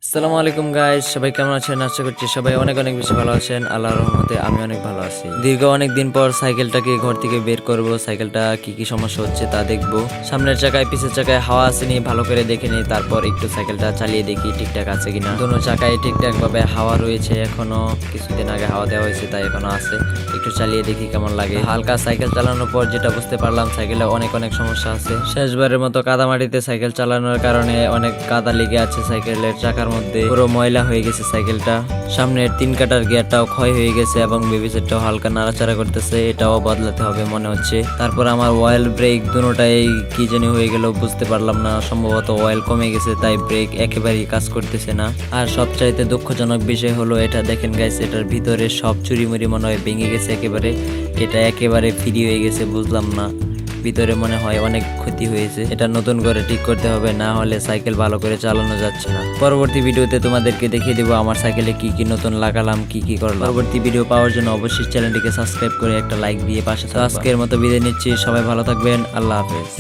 আসসালামু আলাইকুম গাইস, সবাই কেমন আছেন? আশা করছি সবাই অনেক অনেক বেশি ভালো আছেন। আল্লাহর রহমতে আমি অনেক ভালো আছি। দীর্ঘ অনেক দিন পর সাইকেলটাকে ঘর থেকে বের করব। সাইকেলটা কি কি সমস্যা হচ্ছে তা দেখবো। সামনের চাকায় পিছের চাকায় হাওয়া আসেনি, ভালো করে দেখে নিই, তারপর একটু সাইকেলটা চালিয়ে দেখি ঠিকঠাক আছে কিনা। দুনো চাকায় ঠিকঠাক ভাবে হাওয়া রয়েছে, এখনো কিছুদিন আগে হাওয়া দেওয়া হয়েছে তাই এখনো আছে। একটু চালিয়ে দেখি কেমন লাগে। হালকা সাইকেল চালানোর পর যেটা বুঝতে পারলাম, সাইকেলে অনেক অনেক সমস্যা আছে। শেষবারের মতো কাদামাটিতে সাইকেল চালানোর কারণে অনেক কাদা লেগে আছে সাইকেলের চাকার মধ্যে, পুরো ময়লা হয়ে গেছে সাইকেলটা। সামনের 3 কাটার গিয়ারটাও ক্ষয় হয়ে গেছে এবং বেবি সেটটাও হালকা নাড়াচাড়া করতেছে, এটাও বদলাতে হবে মনে হচ্ছে। তারপর আমার অয়েল ব্রেক দুটোটাই কি জানি হয়ে গেল, বুঝতে পারলাম না। সম্ভবত অয়েল কমে গেছে তাই ব্রেক একেবারেই কাজ করতেছে না। আর সবচাইতে দুঃখজনক বিষয় হলো এটা দেখেন গাইস, এটার ভিতরে সব চুরিমুরি মনে হয় ভেঙে গেছে একেবারে। এটা একেবারে ফ্রি হয়ে গেছে, বুঝলাম না। ভিতরে মনে হয় অনেক ক্ষতি হয়েছে, এটা নতুন করে ঠিক করতে হবে, না হলে সাইকেল ভালো করে চালানো যাচ্ছে না। পরবর্তী ভিডিওতে তোমাদেরকে দেখিয়ে দেবো আমার সাইকেলে কি কি নতুন লাগালাম, কি কি করলাম। পরবর্তী ভিডিও পাওয়ার জন্য অবশ্যই চ্যানেলটিকে সাবস্ক্রাইব করে একটা লাইক দিয়ে পাশে থাকো। আজকের মতো বিদায় নিচ্ছি, সবাই ভালো থাকবেন, আল্লাহ হাফেজ।